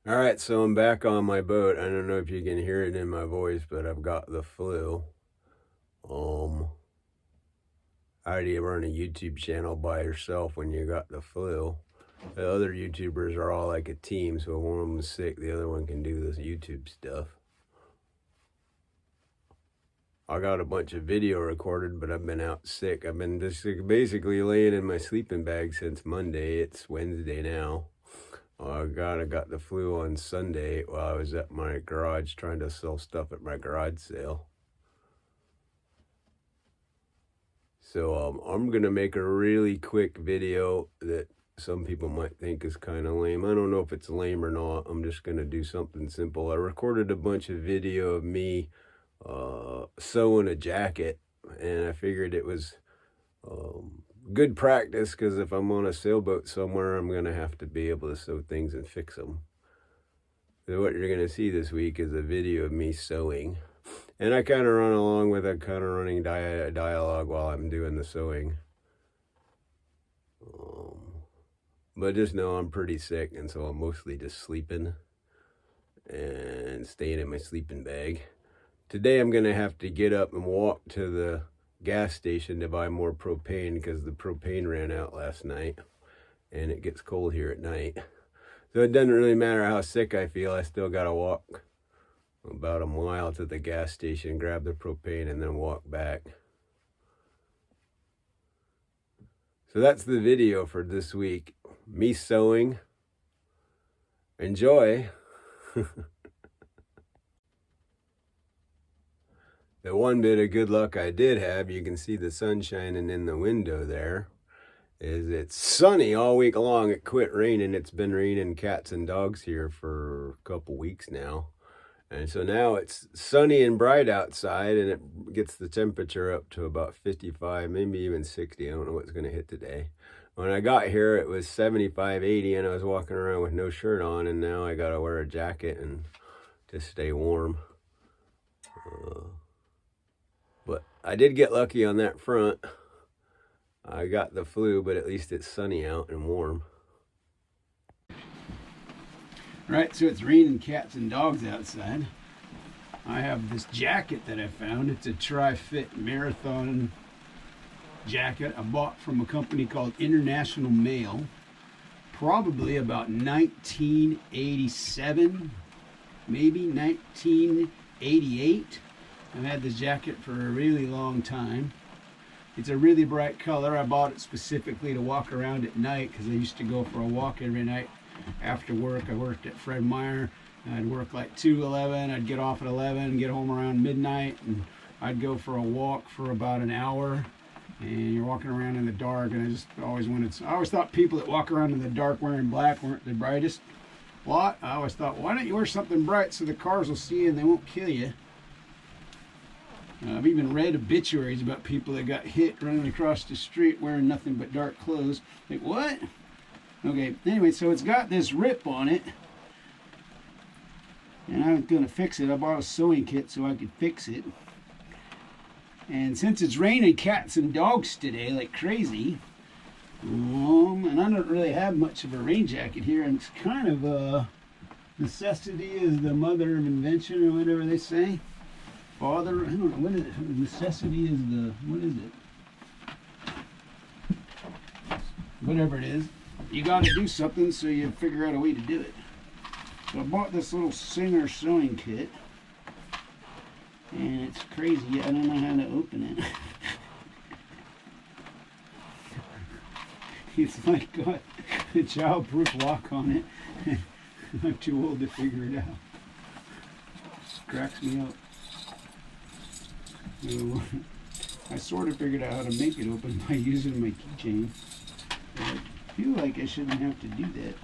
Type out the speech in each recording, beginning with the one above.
All right, so I'm back on my boat. I don't know if you can hear it in my voice, but I've got the flu. Um, how do you run a YouTube channel by yourself when you got the flu? The other YouTubers are all like a team, so if one of them's sick, the other one can do this YouTube stuff. I got a bunch of video recorded, but I've been out sick. I've been just basically laying in my sleeping bag since Monday. It's Wednesday now. I got the flu on Sunday while I was at my garage trying to sell stuff at my garage sale. So I'm gonna make a really quick video that some people might think is kind of lame. I don't know if it's lame or not. I'm just gonna do something simple. I recorded a bunch of video of me sewing a jacket, and I figured it was good practice because if I'm on a sailboat somewhere, I'm gonna have to be able to sew things and fix them. So what you're gonna see this week is a video of me sewing. And I kind of run along with a kind of running dialogue while I'm doing the sewing. But just know I'm pretty sick, and so I'm mostly just sleeping and staying in my sleeping bag. Today I'm going to have to get up and walk to the gas station to buy more propane because the propane ran out last night, and it gets cold here at night. So it doesn't really matter how sick I feel, I still got to walk about a mile to the gas station, grab the propane, and then walk back. So that's the video for this week. Me sewing. Enjoy. The one bit of good luck I did have, you can see the sun shining in the window there, is it's sunny all week long. It quit raining. It's been raining cats and dogs here for a couple weeks now. And so now it's sunny and bright outside, and it gets the temperature up to about 55, maybe even 60. I don't know what's going to hit today. When I got here, it was 75, 80, and I was walking around with no shirt on, and now I got to wear a jacket and to stay warm. But I did get lucky on that front. I got the flu, but at least it's sunny out and warm. Right, so it's raining cats and dogs outside. I have this jacket that I found. It's a tri-fit marathon jacket I bought from a company called International Mail, probably about 1987, maybe 1988. I've had this jacket for a really long time. It's a really bright color. I bought it specifically to walk around at night because I used to go for a walk every night after work. I worked at Fred Meyer. I'd work like 2 to 11. I'd get off at 11, get home around midnight, and I'd go for a walk for about an hour. And you're walking around in the dark, and I always thought people that walk around in the dark wearing black weren't the brightest lot. I always thought, why don't you wear something bright so the cars will see you and they won't kill you? I've even read obituaries about people that got hit running across the street wearing nothing but dark clothes. Like, what? Okay, anyway, so it's got this rip on it. And I was going to fix it. I bought a sewing kit so I could fix it. And since it's raining cats and dogs today like crazy, and I don't really have much of a rain jacket here, and it's kind of necessity is the mother of invention, or whatever they say. Father, I don't know, what is it? Necessity is the, what is it? Whatever it is. You got to do something, so you figure out a way to do it. So I bought this little Singer sewing kit. And it's crazy. I don't know how to open it. It's like got a child-proof lock on it. I'm too old to figure it out. It cracks me up. So, I sort of figured out how to make it open by using my keychain. I feel like I shouldn't have to do that.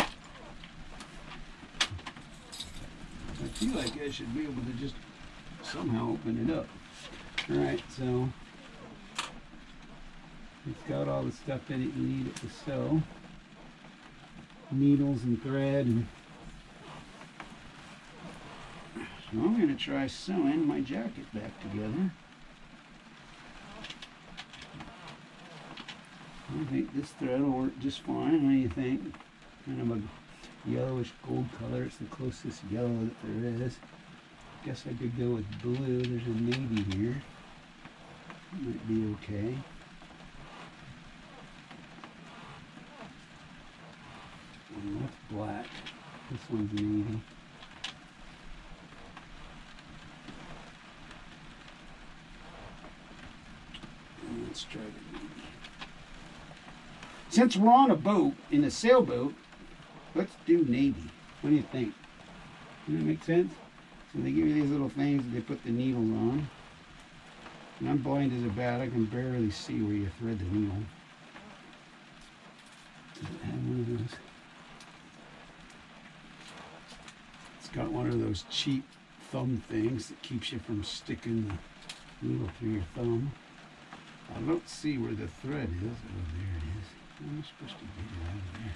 I feel like I should be able to just somehow open it up. Alright, so it's got all the stuff in it you need it to sew. Needles and thread. So I'm going to try sewing my jacket back together. I think this thread will work just fine. What do you think? Kind of a yellowish gold color. It's the closest yellow that there is. Guess I could go with blue. There's a navy here. Might be okay. And that's black. This one's navy. And let's try the navy. Since we're on a boat, in a sailboat, let's do navy. What do you think? Does that make sense? So they give you these little things that they put the needles on. And I'm blind as a bat. I can barely see where you thread the needle. Does it have one of those? It's got one of those cheap thumb things that keeps you from sticking the needle through your thumb. I don't see where the thread is. Oh, there it is. How am I supposed to get it out of there?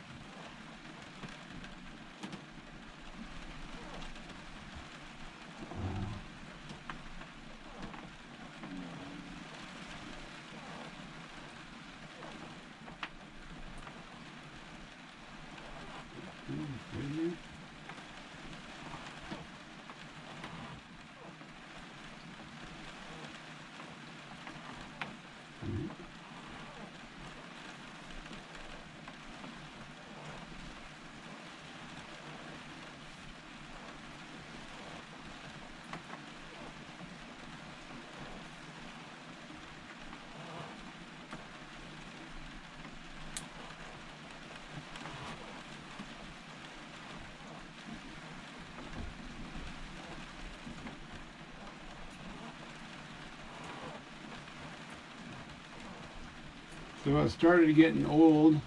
So I started getting old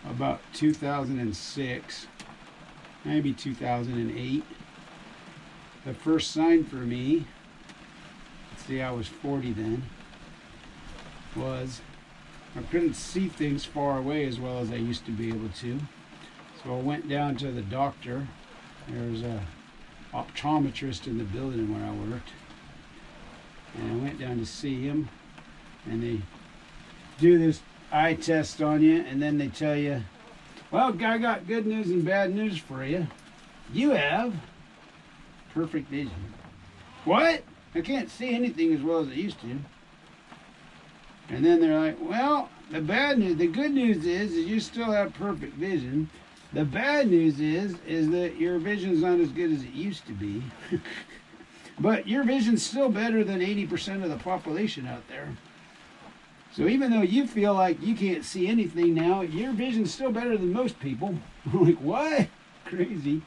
about 2006, maybe 2008. The first sign for me, let's see, I was 40 then, was I couldn't see things far away as well as I used to be able to. So I went down to the doctor. There was a optometrist in the building where I worked. And I went down to see him, and they do this eye test on you, and then they tell you, well, I got good news and bad news for you. You have perfect vision. What? I can't see anything as well as I used to. And then they're like, well, the good news is you still have perfect vision. The bad news is that your vision's not as good as it used to be. But your vision's still better than 80% of the population out there. So even though you feel like you can't see anything now, your vision's still better than most people. I'm like, what? Crazy.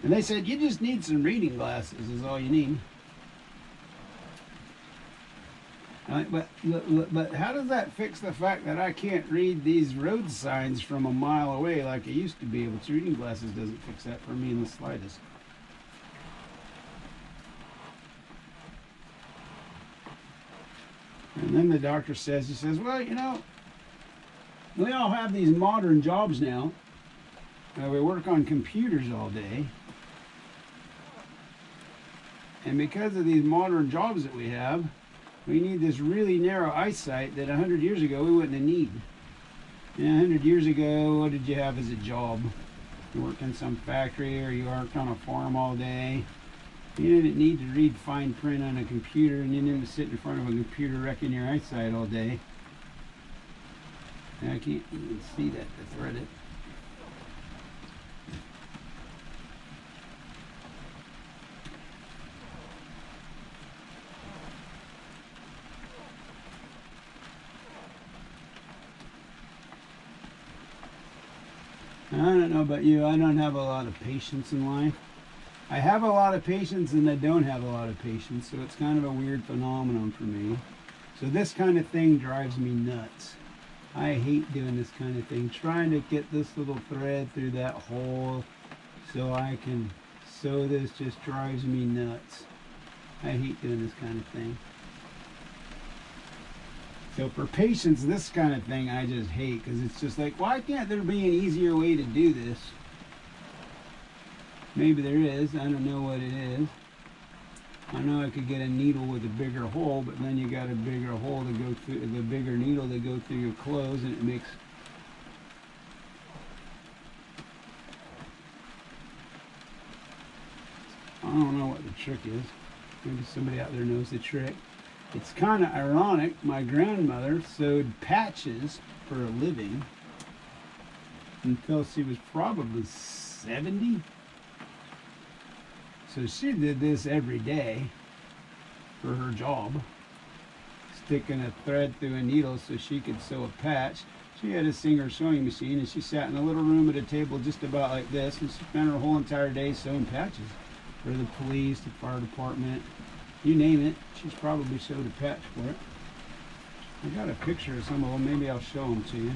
And they said, you just need some reading glasses is all you need. I'm like, but how does that fix the fact that I can't read these road signs from a mile away like I used to be able to? Reading glasses doesn't fix that for me in the slightest. And then the doctor says, he says, well, you know, we all have these modern jobs now. We work on computers all day. And because of these modern jobs that we have, we need this really narrow eyesight that 100 years ago we wouldn't have needed. You know, 100 years ago, what did you have as a job? You worked in some factory or you worked on a farm all day. You didn't need to read fine print on a computer, and you didn't sit in front of a computer wrecking your eyesight all day. And I can't even see that to thread it. I don't know about you, I don't have a lot of patience in life. I have a lot of patience and I don't have a lot of patience, so it's kind of a weird phenomenon for me. So this kind of thing drives me nuts. I hate doing this kind of thing. Trying to get this little thread through that hole so I can sew this just drives me nuts. I hate doing this kind of thing. So for patience, this kind of thing I just hate, because it's just like, why can't there be an easier way to do this? Maybe there is. I don't know what it is. I know I could get a needle with a bigger hole, but then you got a bigger hole to go through, the bigger needle to go through your clothes, and it makes. I don't know what the trick is. Maybe somebody out there knows the trick. It's kind of ironic. My grandmother sewed patches for a living until she was probably 70. So she did this every day for her job, sticking a thread through a needle so she could sew a patch. She had a Singer sewing machine, and she sat in a little room at a table just about like this, and she spent her whole entire day sewing patches for the police, the fire department, you name it. She's probably sewed a patch for it. I got a picture of some of them. Maybe I'll show them to you.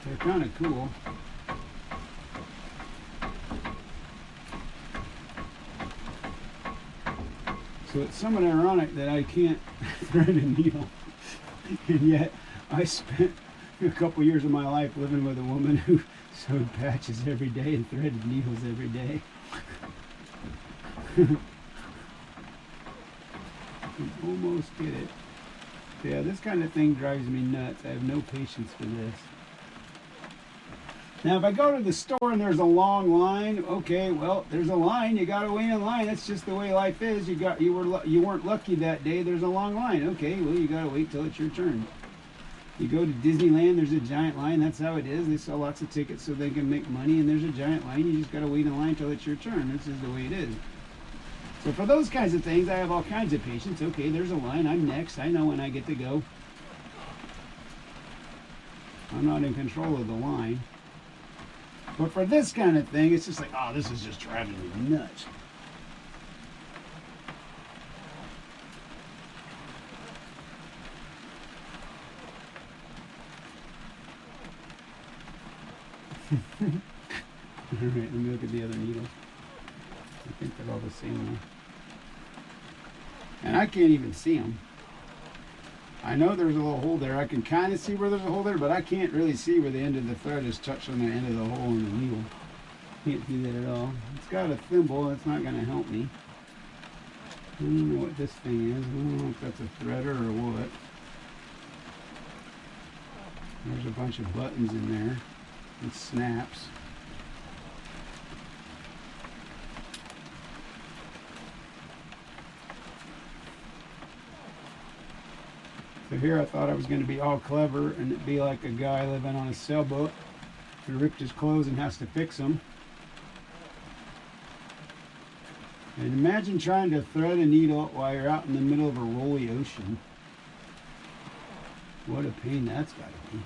They're kind of cool. So it's somewhat ironic that I can't thread a needle, and yet I spent a couple years of my life living with a woman who sewed patches every day and threaded needles every day. You can almost get it. Yeah, this kind of thing drives me nuts. I have no patience for this. Now, if I go to the store and there's a long line, okay, well, there's a line. You got to wait in line. That's just the way life is. You weren't lucky that day. There's a long line. Okay, well, you got to wait till it's your turn. You go to Disneyland. There's a giant line. That's how it is. They sell lots of tickets so they can make money. And there's a giant line. You just got to wait in line till it's your turn. This is the way it is. So for those kinds of things, I have all kinds of patience. Okay, there's a line. I'm next. I know when I get to go. I'm not in control of the line. But for this kind of thing, it's just like, oh, this is just driving me nuts. All right, let me look at the other needles. I think they're all the same one. And I can't even see them. I know there's a little hole there. I can kind of see where there's a hole there, but I can't really see where the end of the thread is touching the end of the hole in the needle. Can't do that at all. It's got a thimble. That's not going to help me. I don't know what this thing is. I don't know if that's a threader or what. There's a bunch of buttons in there. It snaps. So here I thought I was going to be all clever and it'd be like a guy living on a sailboat who ripped his clothes and has to fix them. And imagine trying to thread a needle while you're out in the middle of a rolly ocean. What a pain that's got to be.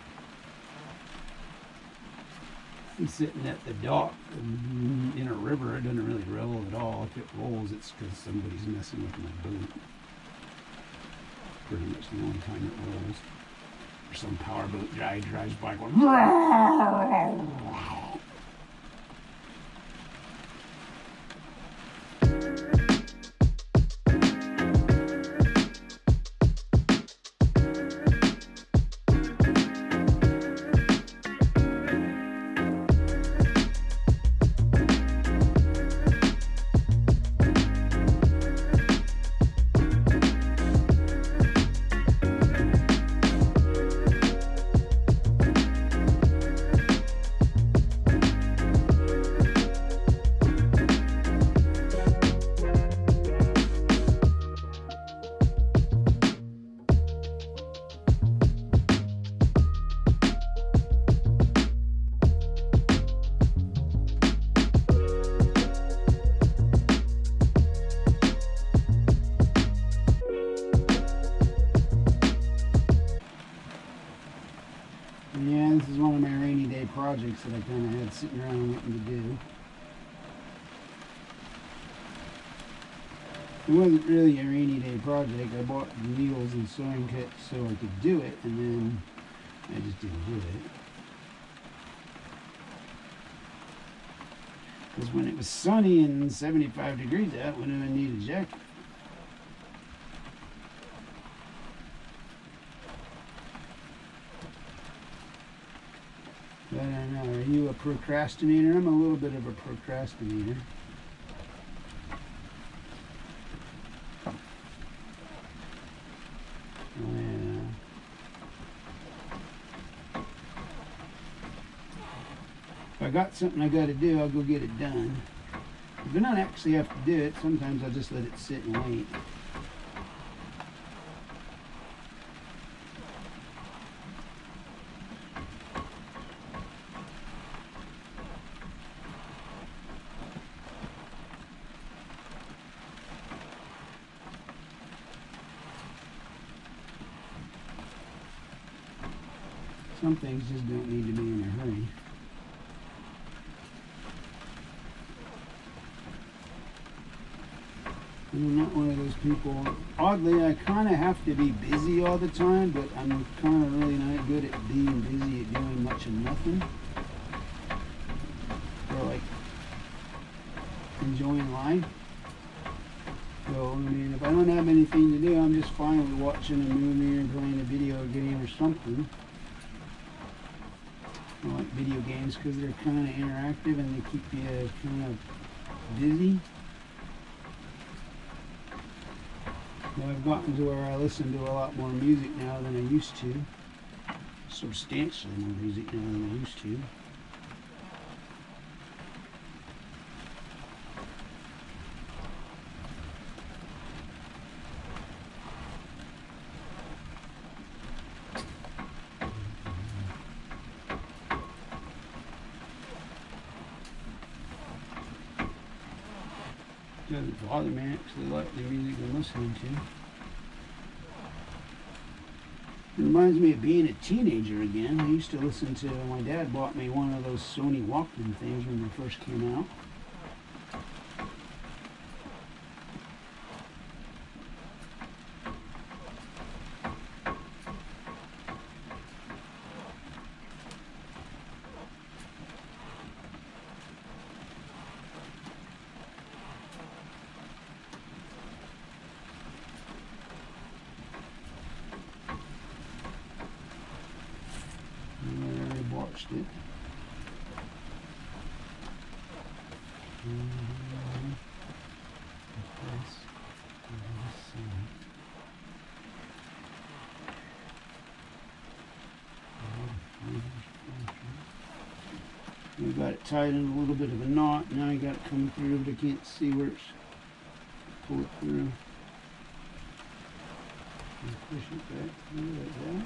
I'm sitting at the dock in a river. It doesn't really roll at all. If it rolls, it's because somebody's messing with my boat. Pretty much the only time it rolls. Or some powerboat guy drives by going, yeah, this is one of my rainy day projects that I kind of had sitting around waiting to do. It wasn't really a rainy day project. I bought the needles and sewing kit so I could do it, and then I just didn't do it. Because when it was sunny and 75 degrees out, when I need a jacket. I don't know. Are you a procrastinator? I'm a little bit of a procrastinator. If I got something I got to do, I'll go get it done. If I don't actually have to do it, sometimes I'll just let it sit and wait. Some things just don't need to be in a hurry. I'm not one of those people. Oddly, I kind of have to be busy all the time, but I'm kind of really not good at being busy at doing much of nothing. Or like enjoying life. So, I mean, if I don't have anything to do, I'm just fine with watching a movie or playing a video game or something. I like video games because they're kind of interactive and they keep you kind of busy. Well, I've gotten to where I listen to a lot more music now than I used to. Substantially more music now than I used to. Doesn't bother me. I actually like the music I'm listening to. It reminds me of being a teenager again. I used to listen to, my dad bought me one of those Sony Walkman things when they first came out. It. We've got it tied in a little bit of a knot. Now I got it coming through, but I can't see where it's pull it through. And push it back through like that.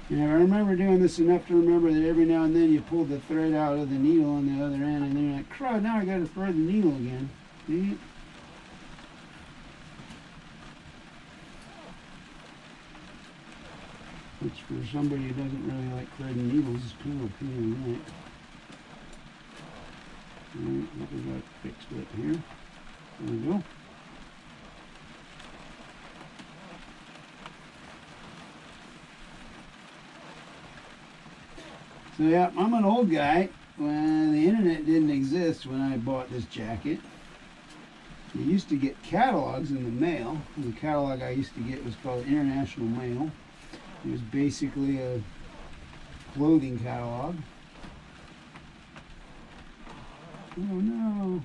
And I remember doing this enough to remember that every now and then you pull the thread out of the needle on the other end, and then you're like, crud, now I got to thread the needle again. See? Which for somebody who doesn't really like threading needles is kind of a pain in the neck. Alright, I think we got it fixed up here. There we go. So yeah, I'm an old guy. When the internet didn't exist when I bought this jacket, you used to get catalogs in the mail. The catalog I used to get was called International Mail. It was basically a clothing catalog. Oh no.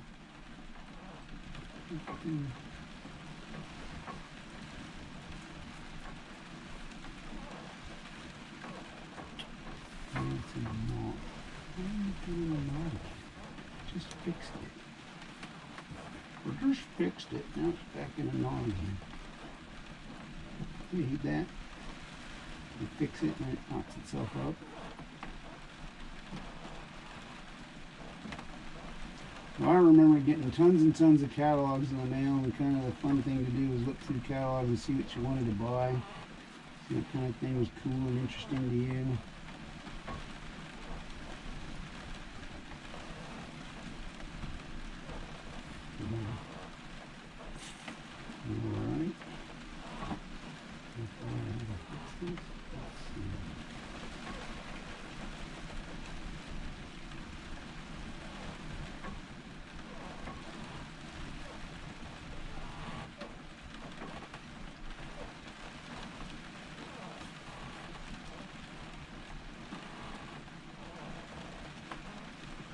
It's in a knot. Why are you doing a knot again? Just fixed it. We just fixed it. Now it's back in a knot again. Reheat that. You fix it and it knocks itself up. Well, I remember getting tons and tons of catalogs in the mail, and kind of the fun thing to do was look through the catalog and see what you wanted to buy. See what kind of thing was cool and interesting to you. Alright.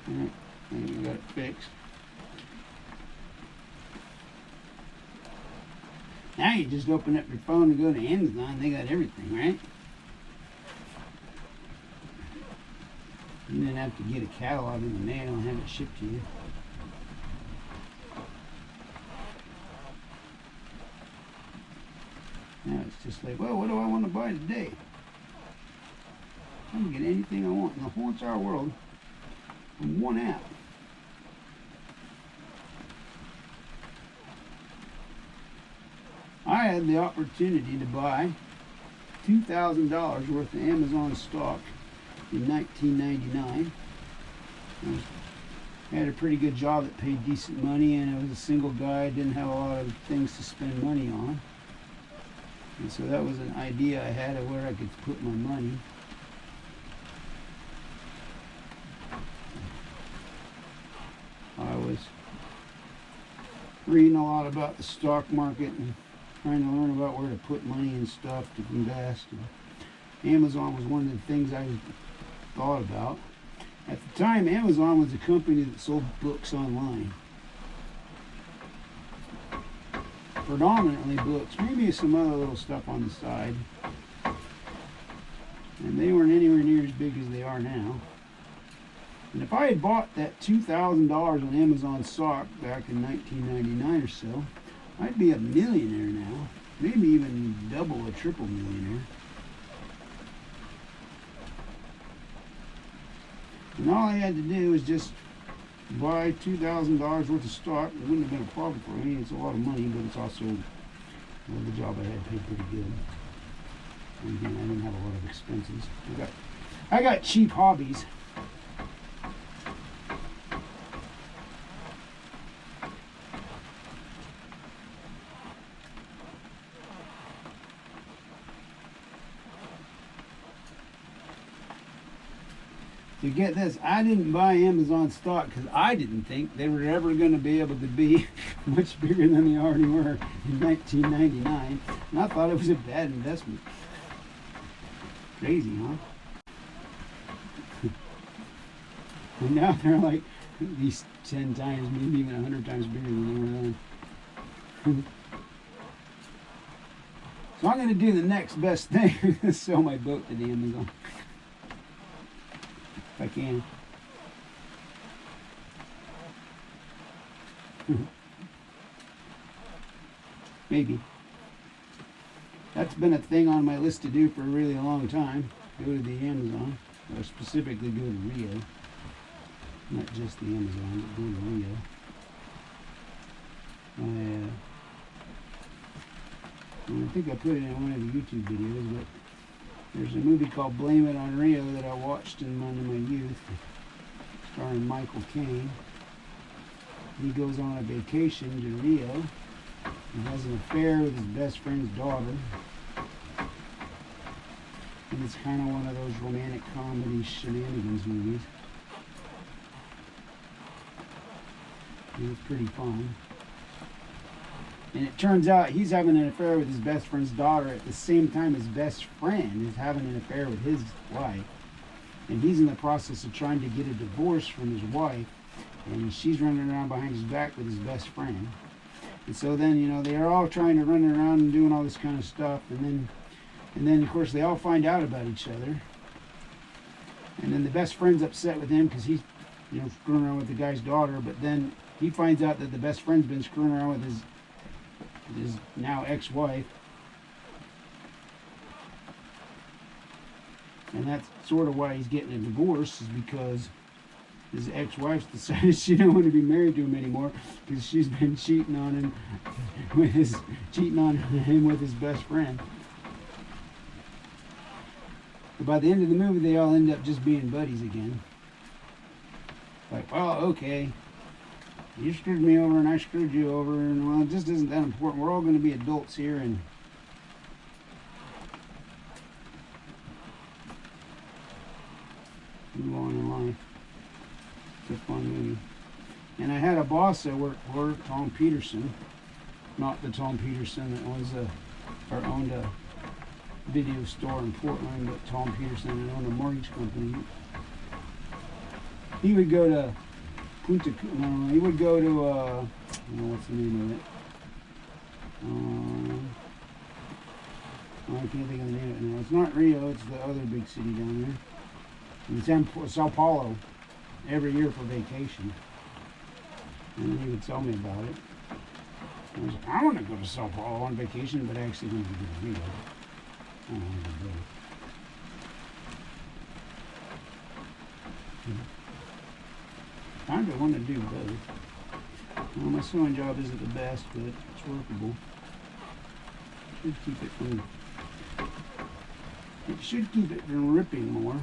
Alright, and we got it fixed. Now you just open up your phone and go to Amazon, they got everything, right? You didn't have to get a catalog in the mail and have it shipped to you. Now it's just like, well, what do I want to buy today? I can get anything I want in the whole entire world on one app. I had the opportunity to buy $2,000 worth of Amazon stock in 1999. I had a pretty good job that paid decent money, and I was a single guy, didn't have a lot of things to spend money on. And so that was an idea I had of where I could put my money. I was reading a lot about the stock market and trying to learn about where to put money and stuff to invest. And Amazon was one of the things I thought about. At the time, Amazon was a company that sold books online. Predominantly books, maybe some other little stuff on the side. And they weren't anywhere near as big as they are now. And if I had bought that $2,000 on Amazon stock back in 1999 or so, I'd be a millionaire now. Maybe even double or triple millionaire. And all I had to do was just buy $2,000 worth of stock. It wouldn't have been a problem for me. It's a lot of money, but it's also, well, the job I had paid pretty good. And again, I didn't have a lot of expenses. I got cheap hobbies. To get this, I didn't buy Amazon stock because I didn't think they were ever going to be able to be much bigger than they already were in 1999. And I thought it was a bad investment. Crazy, huh? And now they're like at least 10 times, maybe even 100 times bigger than they were then. So I'm going to do the next best thing, sell my boat to the Amazon. If I can. Maybe. That's been a thing on my list to do for a really long time. Go to the Amazon, or specifically go to Rio. Not just the Amazon, but go to Rio. I think I put it in one of the YouTube videos, but there's a movie called Blame It on Rio that I watched in my youth, starring Michael Caine. He goes on a vacation to Rio and has an affair with his best friend's daughter. And it's kind of one of those romantic comedy shenanigans movies. And it's pretty fun. And it turns out he's having an affair with his best friend's daughter at the same time his best friend is having an affair with his wife. And he's in the process of trying to get a divorce from his wife. And she's running around behind his back with his best friend. And so then, you know, they're all trying to run around and doing all this kind of stuff. And then of course, they all find out about each other. And then the best friend's upset with him because he's, you know, screwing around with the guy's daughter. But then he finds out that the best friend's been screwing around with his now ex-wife. And that's sort of why he's getting a divorce, is because his ex-wife decided she didn't want to be married to him anymore because she's been cheating on him with his best friend. But by the end of the movie, they all end up just being buddies again. Like, well, okay, you screwed me over and I screwed you over, and well, it just isn't that important. We're all going to be adults here and move on in life. It's a fun movie. And I had a boss I worked for, Tom Peterson. Not the Tom Peterson that was or owned a video store in Portland, but Tom Peterson that owned a mortgage company. He would go to he would go to I don't know what's the name of it. I can't think of the name of it now. It's not Rio, it's the other big city down there. In Sao Paulo, every year for vacation. And then he would tell me about it. I was like, I want to go to Sao Paulo on vacation, but I actually wanted to go to Rio. I don't want to go. Kind of want to do both. Well, my sewing job isn't the best, but it's workable. It should keep it from ripping more,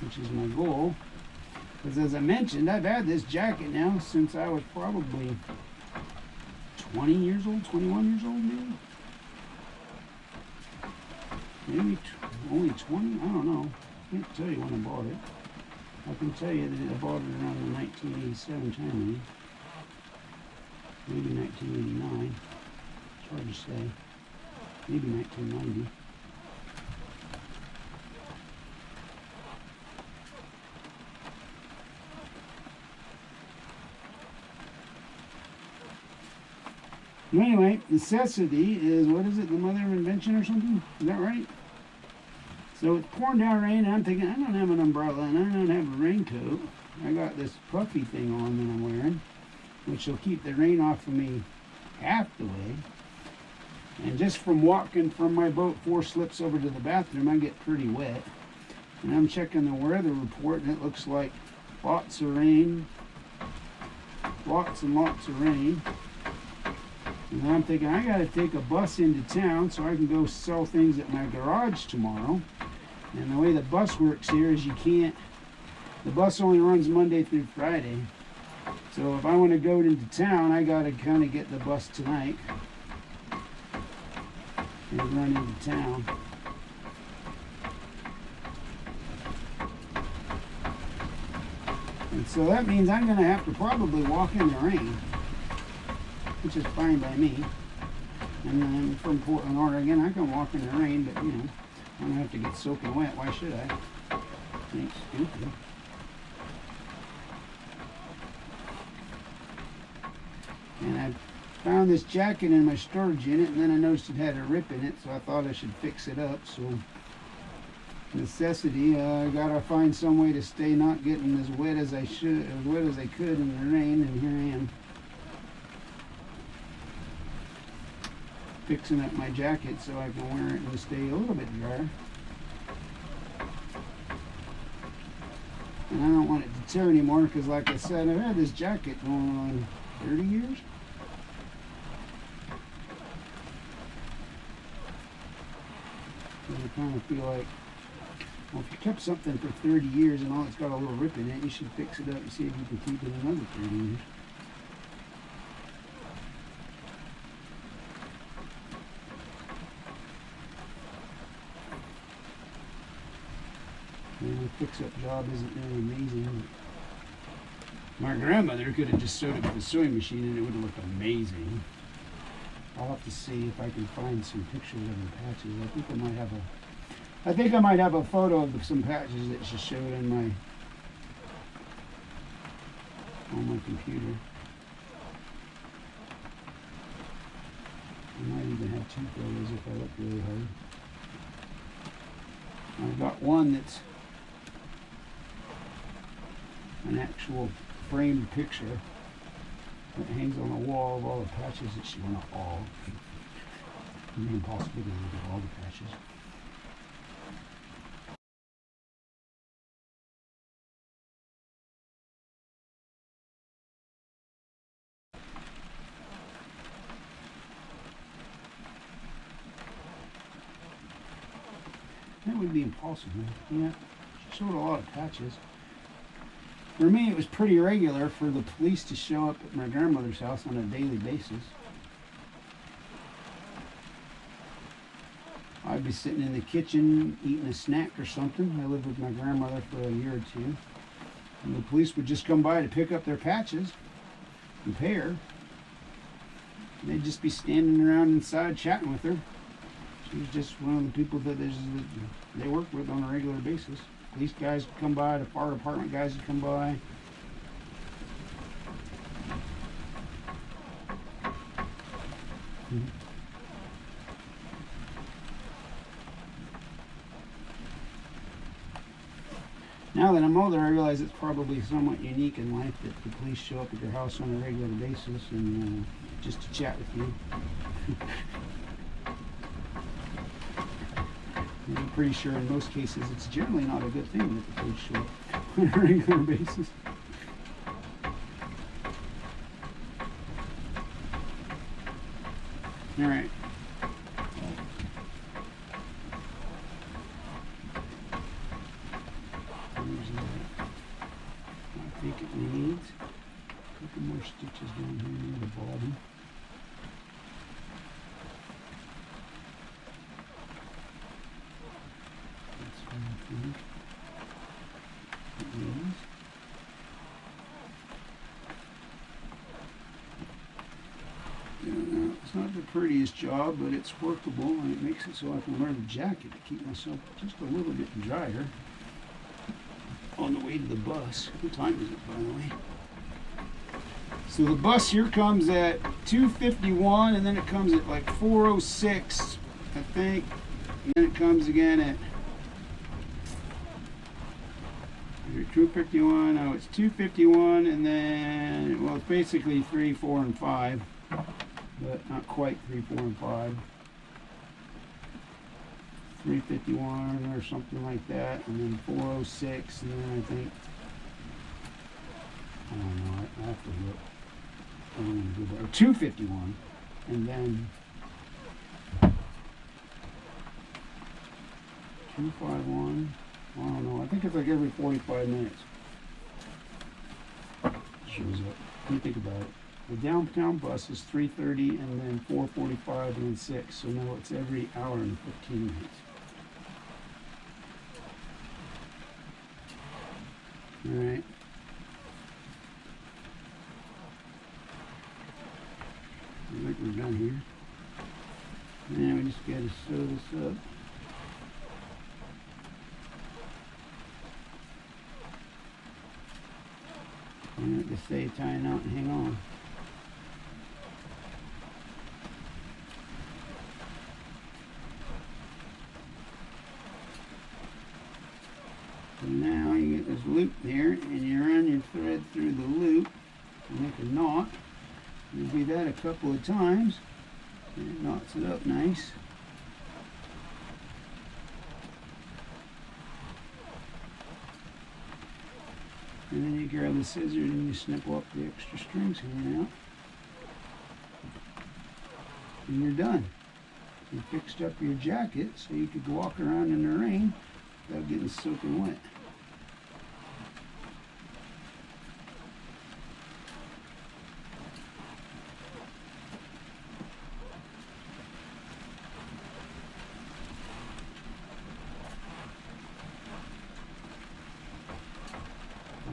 which is my goal. Because as I mentioned, I've had this jacket now since I was probably 20 years old, 21 years old maybe. Maybe only 20, I don't know. I can't tell you when I bought it. I can tell you that I bought it around the 1987 time, maybe 1989. It's hard to say. Maybe 1990. Anyway, necessity is, what is it, the mother of invention or something? Is that right? So it's pouring down rain, and I'm thinking, I don't have an umbrella, and I don't have a raincoat. I got this puffy thing on that I'm wearing, which will keep the rain off of me half the way. And just from walking from my boat 4 slips over to the bathroom, I get pretty wet. And I'm checking the weather report, and it looks like lots of rain, lots and lots of rain. And I'm thinking, I got to take a bus into town so I can go sell things at my garage tomorrow. And the way the bus works here is the bus only runs Monday through Friday. So if I want to go into town, I got to kind of get the bus tonight and run into town. And so that means I'm going to have to probably walk in the rain, which is fine by me. And I'm from Portland, Oregon. I can walk in the rain, but you know, I don't have to get soaking wet. Why should I? Ain't stupid. And I found this jacket in my storage unit, and then I noticed it had a rip in it, so I thought I should fix it up. So necessity, I gotta find some way to stay not getting as wet as I could in the rain, and here I am. Fixing up my jacket so I can wear it and stay a little bit drier. And I don't want it to tear anymore because, like I said, I've had this jacket going on 30 years. And I kind of feel like, well, if you kept something for 30 years and all it's got a little rip in it, you should fix it up and see if you can keep it another 30 years. And a fix-up job isn't really amazing. My grandmother could have just sewed it with a sewing machine and it would have looked amazing. I'll have to see if I can find some pictures of the patches. I think I might have a photo of some patches that she showed on my computer. I might even have 2 photos if I look really hard. I've got one that's an actual framed picture that hangs on the wall of all the patches that she, well, not all. It'd be impossible to look at all the patches. that would be impossible. Yeah, she showed a lot of patches. For me, it was pretty regular for the police to show up at my grandmother's house on a daily basis. I'd be sitting in the kitchen eating a snack or something. I lived with my grandmother for a year or two. And the police would just come by to pick up their patches and pay her. And they'd just be standing around inside chatting with her. She was just one of the people that they worked with on a regular basis. Police guys would come by, the fire department guys would come by. Now that I'm older, I realize it's probably somewhat unique in life that the police show up at your house on a regular basis and just to chat with you. I'm pretty sure in most cases it's generally not a good thing that the police show up on a regular basis. All right. I think it needs a couple more stitches down here near the bottom. That's what I think it needs. It's not the prettiest job, but it's workable, and it makes it so I can wear the jacket to keep myself just a little bit drier on the way to the bus. What time is it, by the way? So the bus here comes at 2:51, and then it comes at like 4:06, I think. And then it comes again at 2:51. Oh, it's 2:51, and then, well, it's basically 3, 4, and 5. But not quite 3, 4, and 5. 3:51 or something like that, and then 4:06, and then I think, I don't know, I have to look. I don't want to go back. 2:51, and then 2:51. I don't know. I think it's like every 45 minutes. Shows up. Let me think about it. The downtown bus is 3:30, and then 4:45, and then 6. So no, it's every hour and 15 minutes. All right. I think we're done here. Now we just got to sew this up. And like they say, tie a knot and hang on. So now you get this loop there, and you run your thread through the loop and make a knot. You do that a couple of times, and it knots it up nice. And then you grab the scissors and you snip off the extra strings hanging out. And you're done. You fixed up your jacket so you could walk around in the rain without getting soaking wet.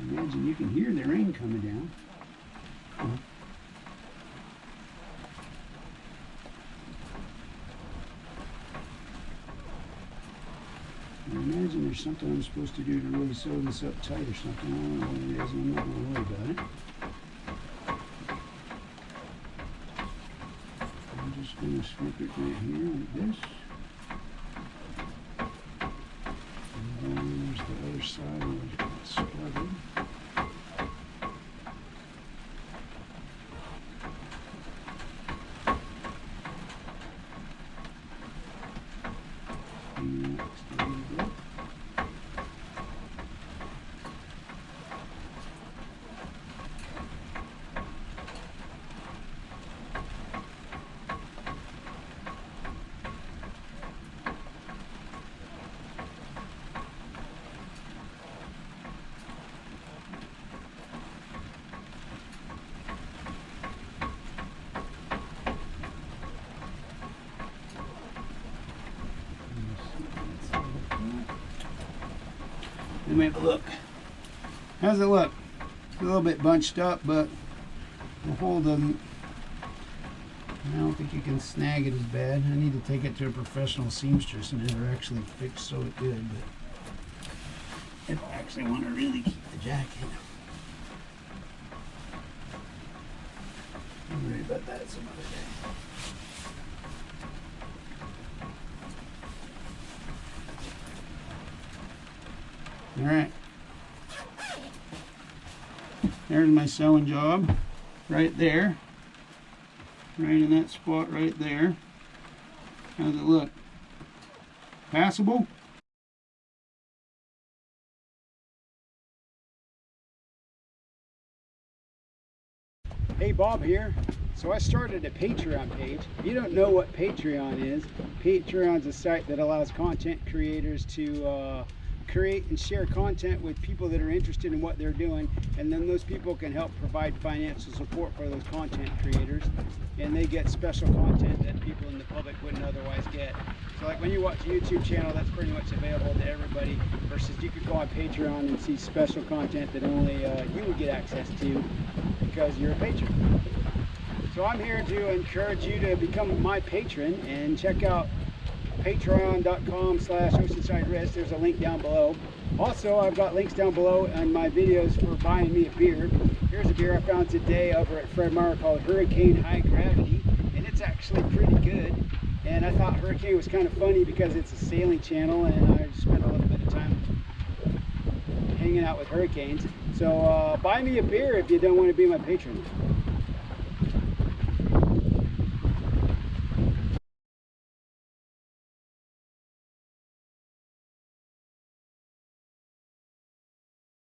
Imagine you can hear the rain coming down. I imagine there's something I'm supposed to do to really sew this up tight or something. I don't know what it is, and I'm not going to worry about it. I'm just going to snip it right here like this. And then there's the other side where it's started. Let me have a look. How's it look? It's a little bit bunched up, but the hole doesn't. I don't think you can snag it as bad. I need to take it to a professional seamstress and have her actually sew it good. But if I actually want to really keep the jacket, I'll worry about that some other day. All right. There's my sewing job right there. Right in that spot right there. How's it look? Passable? Hey, Bob here. So I started a Patreon page. If you don't know what Patreon is, Patreon's a site that allows content creators to create and share content with people that are interested in what they're doing, and then those people can help provide financial support for those content creators, and they get special content that people in the public wouldn't otherwise get. So like when you watch a YouTube channel, that's pretty much available to everybody, versus you could go on Patreon and see special content that only you would get access to because you're a patron. So I'm here to encourage you to become my patron and check out patreon.com/oceansiderisk. There's a link down below. Also, I've got links down below on my videos for buying me a beer. Here's a beer I found today over at Fred Meyer called Hurricane High Gravity, and it's actually pretty good. And I thought Hurricane was kind of funny because it's a sailing channel, and I spent a little bit of time hanging out with hurricanes. So buy me a beer if you don't want to be my patron.